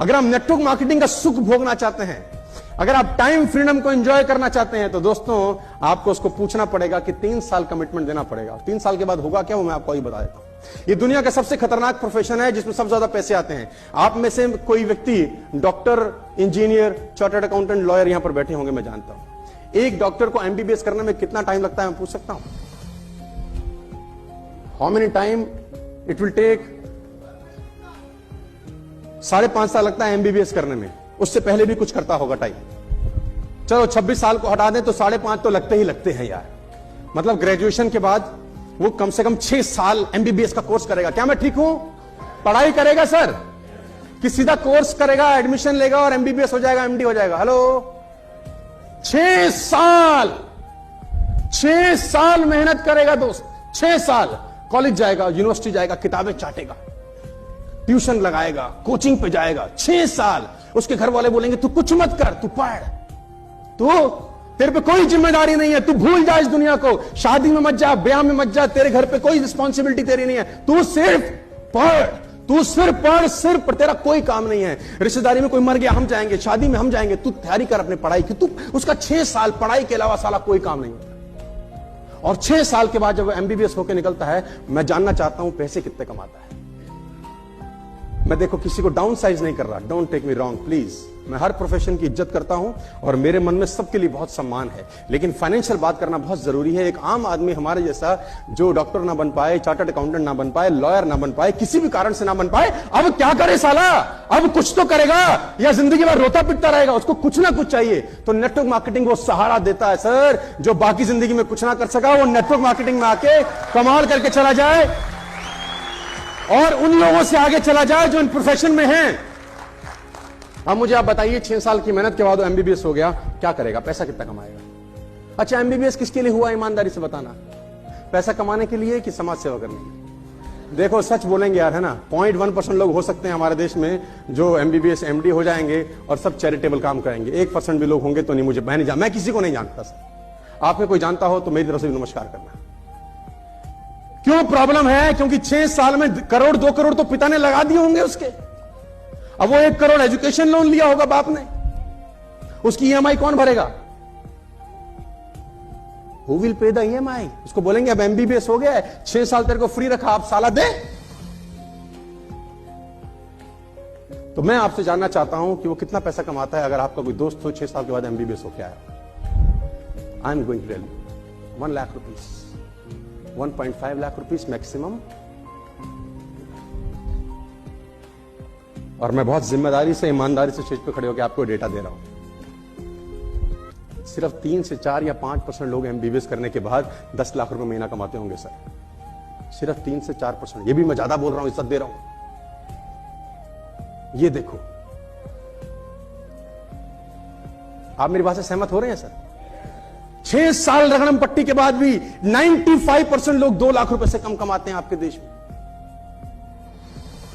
अगर आप network marketing का सुख भोगना चाहते हैं, अगर आप टाइम फ्रीडम को एंजॉय करना चाहते हैं, तो दोस्तों आपको उसको पूछना पड़ेगा कि 3 साल कमिटमेंट देना पड़ेगा। 3 साल के बाद होगा क्या, वो मैं आपको ही बता देता हूं। ये दुनिया का सबसे खतरनाक प्रोफेशन है जिसमें सबसे ज्यादा पैसे आते हैं। आप में से कोई व्यक्ति doctor, engineer, chartered accountant, lawyer यहां पर बैठे होंगे, मैं जानता हूं। एक डॉक्टर को एमबीबीएस करने में कितना टाइम लगता है, मैं पूछ सकता हूं? How many time it will take? 5.5 साल लगता है एमबीबीएस करने में। उससे पहले भी कुछ करता होगा टाइम। चलो 26 साल को हटा दें तो 5.5 तो लगते ही लगते हैं यार। मतलब ग्रेजुएशन के बाद वो कम से कम 6 साल एमबीबीएस का कोर्स करेगा। क्या मैं ठीक हूं? पढ़ाई करेगा सर कि सीधा कोर्स करेगा, एडमिशन लेगा और एमबीबीएस हो जाएगा, एमडी हो जाएगा? हेलो, 6 साल 6 साल मेहनत करेगा दोस्त। 6 साल कॉलेज जाएगा, यूनिवर्सिटी जाएगा, किताबें चाटेगा, ट्यूशन लगाएगा, कोचिंग पे जाएगा। 6 साल उसके घर वाले बोलेंगे तू कुछ मत कर, तू पढ़, तू, तेरे पे कोई जिम्मेदारी नहीं है, तू भूल जा इस दुनिया को, शादी में मत जा, ब्याह में मत जा, तेरे घर पे कोई रिस्पॉन्सिबिलिटी तेरी नहीं है, तू सिर्फ पढ़, तू सिर्फ पढ़, सिर्फ तेरा कोई काम नहीं है। रिश्तेदारी में कोई मर गया, हम जाएंगे, शादी में हम जाएंगे, तू तैयारी कर अपनी पढ़ाई की। तू उसका 6 साल पढ़ाई के अलावा साला कोई काम नहीं होता। और 6 साल के बाद जब एमबीबीएस होकर निकलता है, मैं जानना चाहता हूं पैसे कितने कमाता है। मैं देखो किसी को डाउन साइज नहीं कर रहा, don't take me wrong please. मैं हर प्रोफेशन की इज्जत करता हूं और मेरे मन में सबके लिए बहुत सम्मान है, लेकिन फाइनेंशियल बात करना बहुत जरूरी है। एक आम आदमी हमारे जैसा जो डॉक्टर ना बन पाए, चार्टर्ड अकाउंटेंट ना बन पाए, लॉयर ना बन पाए, किसी भी कारण से ना बन पाए, अब क्या करे साला? अब कुछ तो करेगा या जिंदगी भर रोता पिटता रहेगा? उसको कुछ ना कुछ चाहिए। तो नेटवर्क मार्केटिंग वो सहारा देता है सर। जो बाकी जिंदगी में कुछ ना कर सका, वो नेटवर्क मार्केटिंग में आके कमाल करके चला जाए और उन लोगों से आगे चला जाए जो इन प्रोफेशन में हैं। अब मुझे आप बताइए, 6 साल की मेहनत के बाद एमबीबीएस हो गया, क्या करेगा? पैसा कितना कमाएगा? अच्छा, एमबीबीएस किसके लिए हुआ, ईमानदारी से बताना? पैसा कमाने के लिए कि समाज सेवा करने के लिए? देखो सच बोलेंगे यार, है ना, 0.1% लोग हो सकते हैं हमारे देश में जो एमबीबीएस एमडी हो जाएंगे और सब चैरिटेबल काम करेंगे। 1% भी लोग होंगे तो नहीं, मुझे मैं किसी को नहीं जानता सर। आप में कोई जानता हो तो मेरी तरफ से भी नमस्कार करना। क्यों प्रॉब्लम है? क्योंकि 6 साल में करोड़ 2 करोड़ तो पिता ने लगा दिए होंगे उसके। अब वो 1 करोड़ एजुकेशन लोन लिया होगा बाप ने, उसकी ईएमआई कौन भरेगा? Who will pay the EMI? उसको बोलेंगे अब एमबीबीएस हो गया है, 6 साल तेरे को फ्री रखा, आप साला दे। तो मैं आपसे जानना चाहता हूं कि वो कितना पैसा कमाता है। अगर आपका कोई दोस्त हो 6 साल के बाद एमबीबीएस हो क्या है, I am going to tell you, 1 lakh rupees, 1.5 lakh rupees maximum. और मैं बहुत जिम्मेदारी से, ईमानदारी से स्टेज पे खड़े होकर आपको डेटा दे रहा हूं। सिर्फ 3 से 4 या 5% लोग एमबीबीएस करने के बाद 10 लाख रुपए महीना कमाते होंगे सर। सिर्फ 3 से 4%। ये भी मैं ज्यादा बोल रहा हूं, इज्जत दे रहा हूं। ये देखो, आप मेरी बात से सहमत हो रहे हैं सर? 6 साल रगड़म पट्टी के बाद भी 95% लोग 2 लाख रुपए से कम कमाते हैं आपके देश में।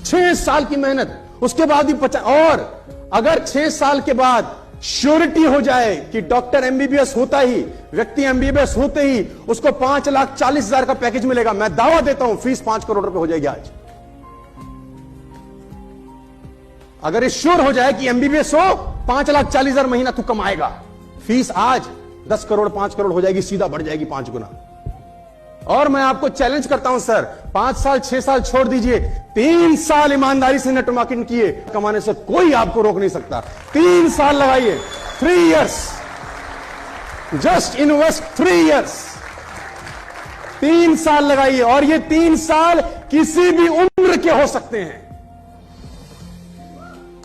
6 साल की मेहनत, उसके बाद भी 50। और अगर 6 साल के बाद श्योरिटी हो जाए कि डॉक्टर एमबीबीएस होता ही, व्यक्ति एमबीबीएस होते ही उसको 5,40,000 का पैकेज मिलेगा, मैं दावा देता हूं फीस 5 करोड़ रुपए हो जाएगी आज। अगर ये श्योर हो जाए कि एमबीबीएस हो, 5,40,000 महीना तू कमाएगा, फीस आज 10 करोड़ 5 करोड़ हो जाएगी, सीधा बढ़ जाएगी 5 गुना। और मैं आपको चैलेंज करता हूं सर, 5 साल 6 साल छोड़ दीजिए, 3 साल ईमानदारी से नेटवर्क मार्केटिंग किए, कमाने से कोई आपको रोक नहीं सकता। 3 साल लगाइए, 3 इयर्स, जस्ट इन्वेस्ट 3 इयर्स, 3 साल लगाइए। और ये 3 साल किसी भी उम्र के हो सकते हैं,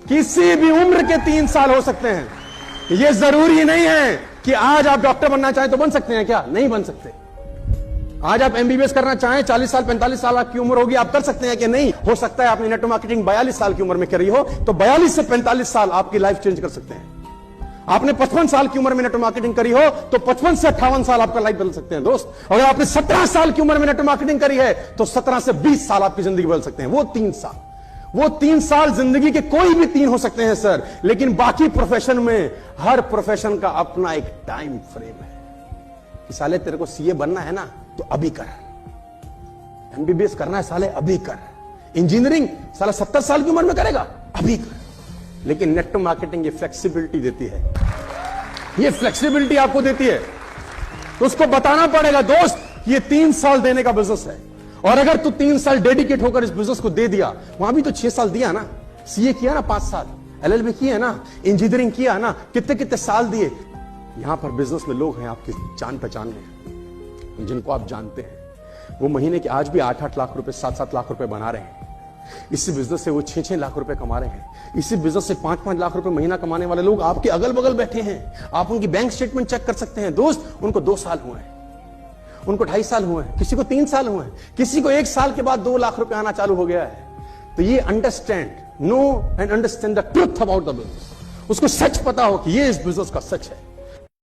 किसी भी उम्र के 3 साल हो सकते हैं। ये जरूरी नहीं है कि आज आप डॉक्टर बनना चाहें तो बन सकते हैं, क्या नहीं बन सकते? आज आप एमबीबीएस करना चाहें, 40 साल 45 साल आपकी उम्र होगी, आप कर सकते हैं कि नहीं? हो सकता है आपने नेटवर्क मार्केटिंग 42 साल की उम्र में करी हो, तो 42 से 45 साल आपकी लाइफ चेंज कर सकते हैं। आपने 55 साल की उम्र में नेटवर्क मार्केटिंग करी हो तो 55 से 58 साल आपका लाइफ बदल सकते हैं दोस्त। अगर आपने 17 साल की उम्र में नेटवर्क मार्केटिंग करी है तो 17 से 20 साल आपकी जिंदगी बदल सकते हैं। वो 3 साल जिंदगी के कोई भी 3 हो सकते हैं सर, लेकिन बाकी प्रोफेशन में हर प्रोफेशन का अपना एक टाइम फ्रेम है कि साले तेरे को सीए बनना है ना तो अभी कर, एमबीबीएस करना है साले अभी कर, इंजीनियरिंग साला 70 साल की उम्र में करेगा, अभी कर, लेकिन नेटवर्क मार्केटिंग ये फ्लेक्सिबिलिटी देती है, ये फ्लेक्सिबिलिटी आपको देती है। तो उसको बताना पड़ेगा दोस्त, ये 3 साल देने का बिजनेस है, और अगर तू 3 साल डेडिकेट होकर इस बिजनेस को दे दिया, वहां भी तो 6 साल दिया ना, सीए किया ना 5 साल, एलएलबी किया ना, इंजीनियरिंग किया ना, कितने कितने साल दिए। यहां पर बिजनेस में लोग हैं आपके जान पहचान में, जिनको आप जानते हैं, वो महीने के आज भी 8-8 लाख रुपए, 7-7 लाख रुपए बना रहे हैं। इसी बिजनेस से वो 6-6 लाख रुपए कमा रहे हैं। इसी बिजनेस से 5-5 लाख रुपए महीना कमाने वाले लोग आपके अगल बगल बैठे हैं। आप उनकी बैंक स्टेटमेंट चेक कर सकते हैं दोस्त, उनको 2 साल हुए हैं, उनको 2.5 साल हुए हैं, किसी को 3 साल हुए हैं, किसी को 1 साल के बाद 2 लाख रुपए आना चालू हो गया है। तो ये understand, know and understand the truth about the business, उसको सच पता हो कि ये इस बिजनेस का सच है।